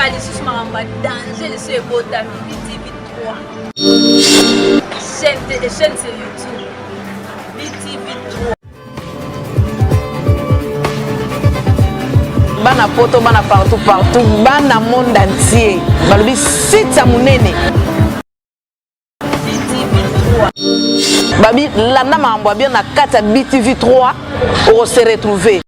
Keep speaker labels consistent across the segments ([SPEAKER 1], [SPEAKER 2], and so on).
[SPEAKER 1] Kalisus Maramba, danger, c'est beau, ta BTV 3. Chaîne sur YouTube. BTV 3.
[SPEAKER 2] Bana poto, bana partout, bana monde entier. Balobi site monene.
[SPEAKER 1] BTV 3.
[SPEAKER 2] Babi, landa mambo bien na kata BTV 3, on se retrouver.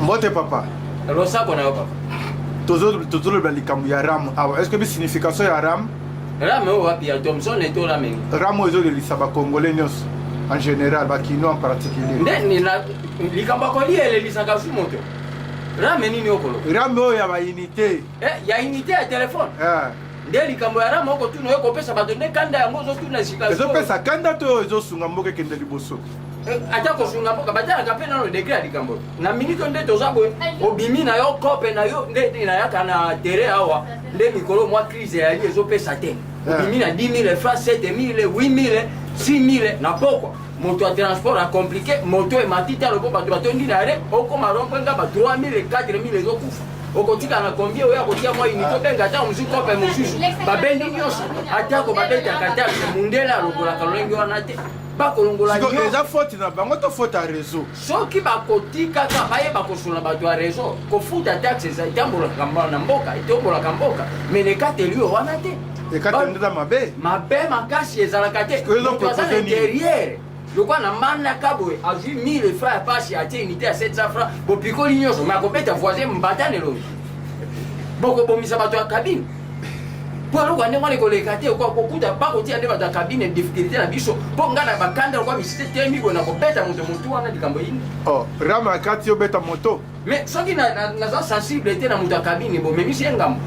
[SPEAKER 3] Mbote papa.
[SPEAKER 4] Alors ça qu'on a papa.
[SPEAKER 3] Toujours le likambu ya ram. Est-ce que la signification ya ram?
[SPEAKER 4] Ram o wapi ya Thomson et to ram.
[SPEAKER 3] Ram ozo de lisaba congolais nyos en général, ba kino en particulier.
[SPEAKER 4] Ndeni na likamba ko liele lisaka fumoto. Ram nini okolo?
[SPEAKER 3] Ram o ya ba unité.
[SPEAKER 4] Ya unité ya téléphone. Nde likambo ya ram oko tuno eko pesa bato ne kanda ya ngozo tuna sika.
[SPEAKER 3] Ezo pesa kanda to ezo sunga mboke kende liboso.
[SPEAKER 4] Ata ko sunga mboka batala ka pena no degré likambo. Na minute nde to zabo obimi na yo kope na yo nde na yaka na terre awa. Nde mikolo mwa crise ya li ezo pesa te. Obimi na 10 000 francs, 7 000, 8 000, 6 000 na pokwa. Moto a transport a compliqué, moto e matita lo bato batondi na re, oko marompo nga ba 3 000 4 000 ezo kufa. Okotika na combien oya kotia mwa unité benga ta musuko pe mususu. Ba bendi nyoso ata ko babeta kata mundela lokola kalongi wana te. Bakolongola nyo.
[SPEAKER 3] Eza faute na bango to faute à réseau.
[SPEAKER 4] Soki bakotika ka baye bakosula bato ya réseau, ko futa taxes za tambola kamba na mboka, itombola kamboka. Mais kateli wana te.
[SPEAKER 3] Et quand ndeza mabe.
[SPEAKER 4] Mabe makasi ezalaka te. Ko derrière. Lokwa na mana kabwe a vu 1000 francs passe à unité à 700 francs. Bo pikoli nyoso ma kobeta voisin mbatane lo. Boko bomisa bato ya cabine. Pour le Rwanda, on est collecté au corps beaucoup de pas au dans la cabine difficulté la biso. Pour ngana bakanda kwa misite temi bona kopeta moto mutu wana dikamboyini.
[SPEAKER 3] Oh, rama kati yo beta moto.
[SPEAKER 4] Mais soki na sensibilité na moto cabine bo memi sengambo.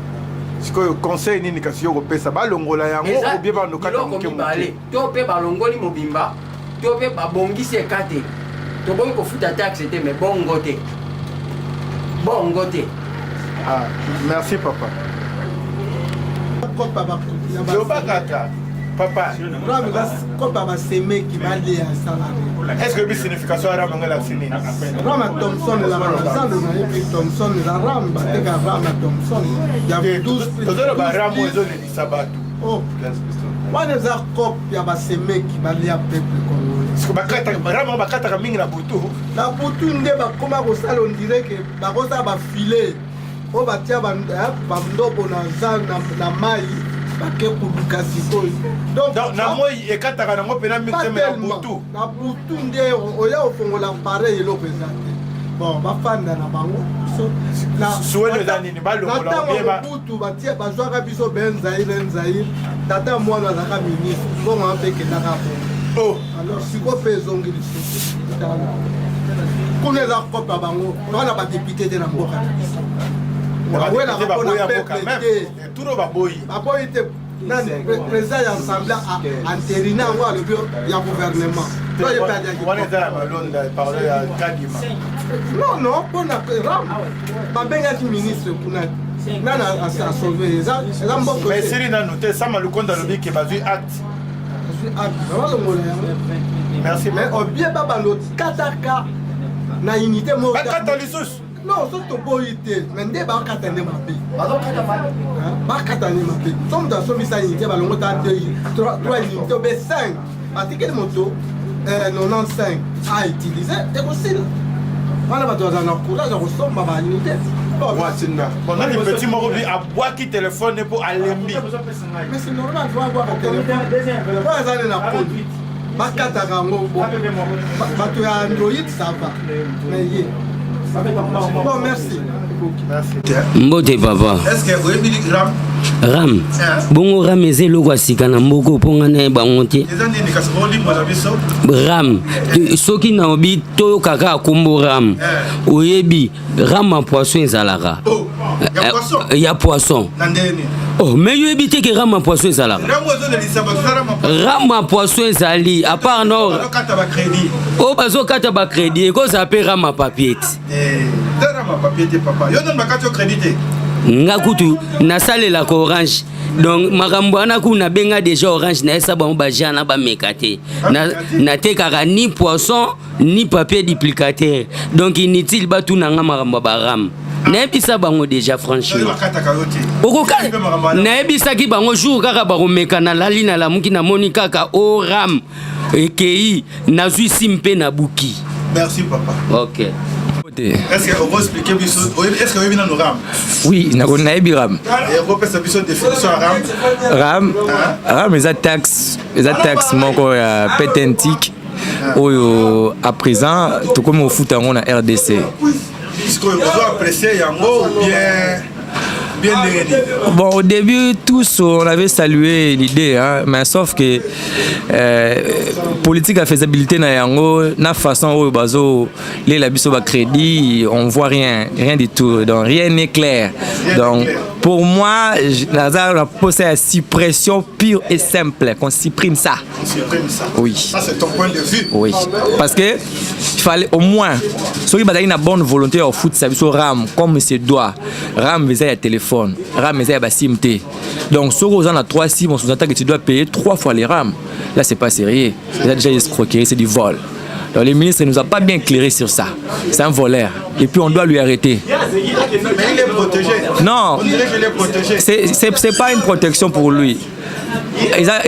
[SPEAKER 3] Siko conseil nini kasi yo kopesa balongola yango ou bien ba nokata moke moke.
[SPEAKER 4] To pe balongoli mobimba, to pe babongisi ekate. To boyi ko futa taxe te mais bongo te. Bongo te.
[SPEAKER 3] Ah, merci papa. Papa, est-ce que la signification arabe est la signification?
[SPEAKER 5] Rama Thomson la Ramazan, Thomson la Ram, Rama Thomson. Il y a 12 Oh, moi les arcop, il y a des qui balient à peuple congolais.
[SPEAKER 3] Parce que Rama bakata mingi na butu.
[SPEAKER 5] La butu nde ba koma ko sala on dirait que ba kosa ba filer. O batia bandoko na za na mai bake kuluka sikoyo
[SPEAKER 3] donc na moi ekataka nango pena mixeme na butu
[SPEAKER 5] nde oya ofongola pareil eloko eza te bon bafanda na bango
[SPEAKER 3] suwele eza nini balongola obieba
[SPEAKER 5] butu batia bazwaka biso benzaire tata mwana azalaka ministre mbongo mpe ekendaka bongo alors siko mpe ezongi lisusu kuna eza kopa bango wana badepute te na mboka na biso président ya assemblée entériné yango alobi ya gouvernement non mpona ram babengaki ministre kuna nana asauve eza
[SPEAKER 3] mbokosiri nano te sama lukonda alobi ke bazwi acte
[SPEAKER 5] balongola yango
[SPEAKER 3] merci
[SPEAKER 5] mais obie babando kataka na unité
[SPEAKER 3] bakata lisusu
[SPEAKER 5] non, c'est tout beau idée. Mais ne pas qu'attendre ma vie. Pas qu'attendre ma vie. Somme dans ce message, il y a un long temps de 3 unités, 5. Parce que les motos 95 à utiliser, c'est possible. Voilà, on a un courage, on ressemble à une unité.
[SPEAKER 3] On a des petits morts à boire qui téléphone pour aller.
[SPEAKER 5] Mais c'est normal, il faut avoir un téléphone. Pourquoi ils allaient la produire? Pas qu'attendre Android, ça va. Mais bon, merci.
[SPEAKER 6] Mbote papa.
[SPEAKER 3] Est-ce que vous avez dit Ram?
[SPEAKER 6] Ram. Bongo Ram eze loko asika na mboko ponga na bango te. Ram. Soki na obi to kaka akombo Ram. Oyebi Ram a poisson ezalaka. Il y a poisson. Oh, mais yo ebite ke Ram a poisson ezalaka. Ram a poisson ezali à part non. Oh bazo kata ba crédit ko ça peut Ram a papier.
[SPEAKER 3] Papa. Yo non bakati crédité.
[SPEAKER 6] Ngakutu na sale la orange donc makambo wana kuna benga déjà Orange na esa bango baja na ba mekate na tekaka ni poisson ni papier duplicateur donc inutile ba tuna nga makambo ba ram na ebisa bango déjà franchement okoka na ebisa ki bango jour kaka ba komeka na lali na la muki na moni kaka o ram ekei na zui simpe na buki.
[SPEAKER 3] Merci papa.
[SPEAKER 6] OK.
[SPEAKER 3] Est-ce qu'on va expliquer est-ce que vous avez un RAM?
[SPEAKER 7] Oui, on a un RAM.
[SPEAKER 3] Et on peut faire une définition à RAM.
[SPEAKER 7] RAM, les taxes, mon pétentique. À présent, tout comme au foot on a RDC.
[SPEAKER 3] Est-ce qu'on doit apprécier Yango ou bien
[SPEAKER 7] bon, au début, tous on avait salué l'idée, hein, mais sauf que politique à faisabilité na yango, na façon où bazo les labiso ba crédit, on voit rien du tout, donc rien n'est clair. Donc pour moi, Lazare a posé à suppression pure et simple, qu'on supprime ça.
[SPEAKER 3] On supprime ça.
[SPEAKER 7] Oui.
[SPEAKER 3] Ça c'est ton point de vue.
[SPEAKER 7] Oui. Parce que il fallait au moins, ceux qui ont une bonne volonté au foot, ça veut RAM comme c'est doit. RAM faisait un téléphone, RAM faisait un SIM-T. Donc ceux qui ont 3 SIM, on sous-entend que tu dois payer 3 fois les RAM. Là c'est pas sérieux. C'est déjà escroquerie, c'est du vol. Donc le ministre ne nous a pas bien éclairé sur ça. C'est un voleur. Et puis on doit lui arrêter.
[SPEAKER 3] Mais il est protégé.
[SPEAKER 7] Non.
[SPEAKER 3] On dirait qu'il est protégé.
[SPEAKER 7] C'est pas une protection pour lui.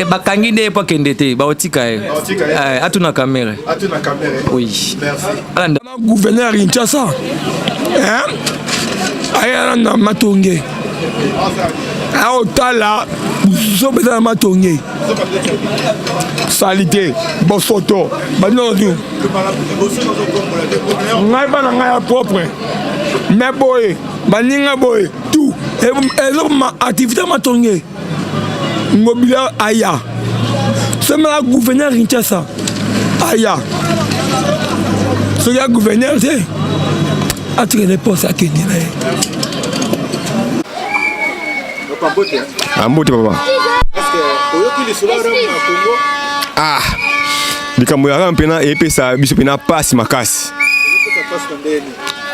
[SPEAKER 7] Bakangi de pas kendete, ba otika atuna caméra.
[SPEAKER 3] Atuna caméra.
[SPEAKER 7] Oui.
[SPEAKER 3] Merci.
[SPEAKER 8] Gouverneur Kinshasa. Hein? Aya na matonge. A otala so beza matonge. Salité, bon photo. Ba non du. Ngai bana ngai propre. Mais boy, baninga boy, tout. Et ma activité matonge. Mobilia Aya. C'est le gouverneur Kinshasa. Aya. C'est le gouverneur, c'est. Attirez les postes à Kenya.
[SPEAKER 9] Ambote papa.
[SPEAKER 3] Est-ce que vous avez le Congo?
[SPEAKER 9] Ah. Likambo ya rampena epesa biso pena passe makasi.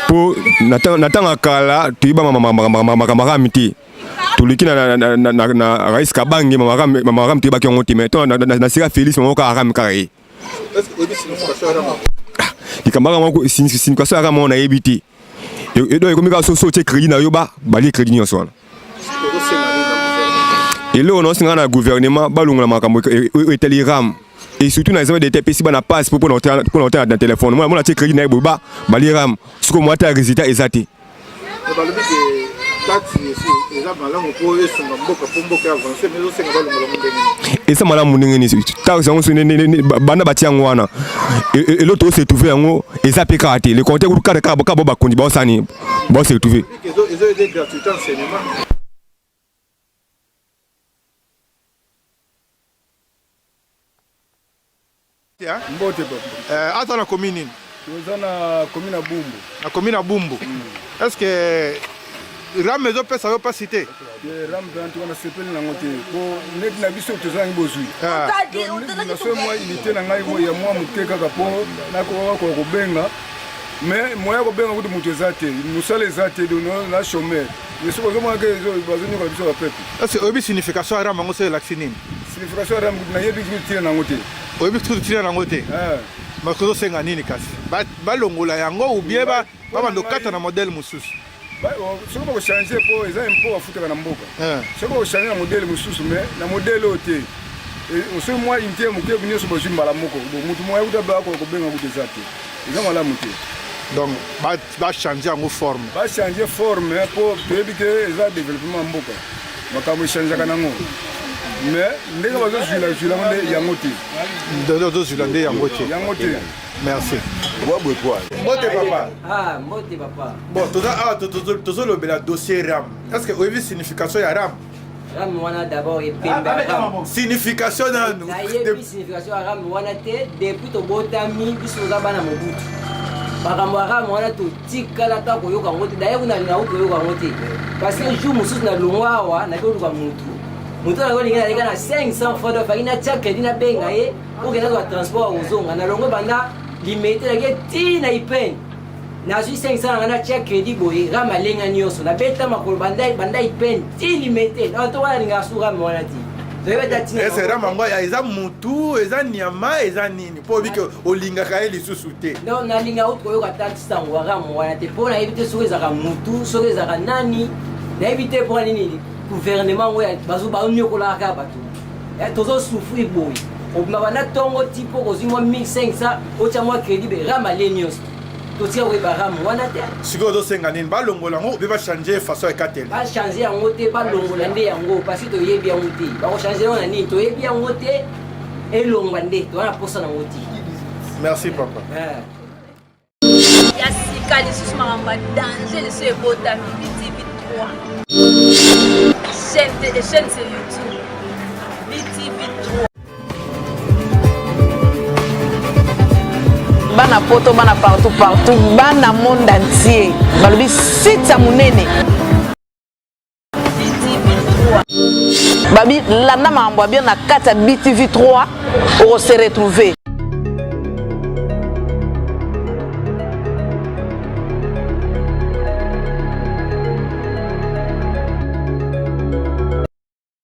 [SPEAKER 9] Po natanga kala tuiba mama miti. Tuliki na rais Kabange mama ram tuiba kyongo time. To na sira Félix mama ka ram kare.
[SPEAKER 3] Est-ce que vous avez le
[SPEAKER 9] Likambo moko sin kwa sara mona ebiti. Et donc comme ka so crédit na yoba bali crédit nyonso. Et là, on a un gouvernement qui est allé ram. Et surtout, dans les hommes de TPC, on a pas pour noter dans le téléphone. Moi, je suis crédit dans le ram. Ce que moi, je suis résultat exact. Et ça, madame, et l'autre s'est trouvé en haut, et ça peut carter. Le compteur, le cadre, s'est trouvé.
[SPEAKER 3] Mbote papa. Ata na commune.
[SPEAKER 8] Nous na commune à Bumbu.
[SPEAKER 3] Na commune à Bumbu. Est-ce que Ram mezo pesa yo pas cité?
[SPEAKER 8] Ram brantu wana sepeli na ngote. Ko net na biso tozangi bozui. Na so moi unité na ngai mo ya moi muteka kapo na ko benga. Mais moi ko benga kuti mutu ezate. Musale ezate do na chômeur. Yesu ko zoma ke bazoni ko biso ba pepe.
[SPEAKER 3] Est-ce que obi signification Ram ngo c'est l'accident?
[SPEAKER 8] Signification Ram na yebi kuti na ngote.
[SPEAKER 3] Obi tira na ngote. Makozo senga nini kasi? Ba longola yango ou bien ba bando kata na modèle mususu.
[SPEAKER 8] Ce qu'on va changer pour les impôts à foutre dans mboka. Ce qu'on va changer le modèle mususu mais le modèle oté. Et on se moi inté mo ke venir sur bozim bala moko. Mutu mo yuda ba ko benga ku desate. Ils ont la muté.
[SPEAKER 3] Donc ba changer en forme.
[SPEAKER 8] Ba changer forme pour que les développement mboka. Makamo changer kana ngo. Mais ndenge bazo jula ngone yangote.
[SPEAKER 3] Dodo julande yangote.
[SPEAKER 8] Yangote.
[SPEAKER 3] Merci.
[SPEAKER 8] Mbote papa.
[SPEAKER 4] Ah, mbote papa.
[SPEAKER 3] Bon, toujours le dossier RAM. Est-ce que vous avez signification ya RAM?
[SPEAKER 4] RAM wana d'abord et pemba.
[SPEAKER 3] Signification na nous.
[SPEAKER 4] La yebi signification ya RAM wana te depuis to botami biso za bana mobutu. Bakambo RAM wana to tikala ta ko yoka ngote d'ailleurs kuna na ko yoka ngote. Parce que jour mususu na longwa wa na ko yoka mutu. Mutu na ko linga na 500 fois de farina tia crédit na benga pour que na transport ozonga na longo banda limité la ti na ipen nazwi 500 na tia crédit boye ram alenga nyonso nabeta makolo bandai pen tilimete to walinga sura mwana ti
[SPEAKER 3] ese ram yango eza mutu eza nyama eza nini mpo obi ke olingaka ye lisusu te
[SPEAKER 4] non nalinga uti koyoka tatisa ngo ram wana te mpo nayebi te soki ezaka mutu soki ezaka nani nayebi te mpo nini gouvernement ngo baonyokolaka bato tozosouffrir boye obima na tongo ti mpo kozwi mwa 1500 otya mwa crédit be ram ale nyonso totia koyeba ram wana te
[SPEAKER 3] sikoyo ozosenga nini balongola yango obe bachange façon ekatela
[SPEAKER 4] bachange yango te balongola nde yango parce toyebi yango te bakochange yango na nini toyebi yango te elongwa nde towana mposa nango te
[SPEAKER 3] merci papa
[SPEAKER 1] ya sika lisusu makambo ya danger liso ebotami BTV 3 chaîne sur YouTube BTV 3
[SPEAKER 2] bana poto bana partout bana monde entier balobi site ya monene babi landa makambo ya bien na kati ya BTV 3 oko se retrouver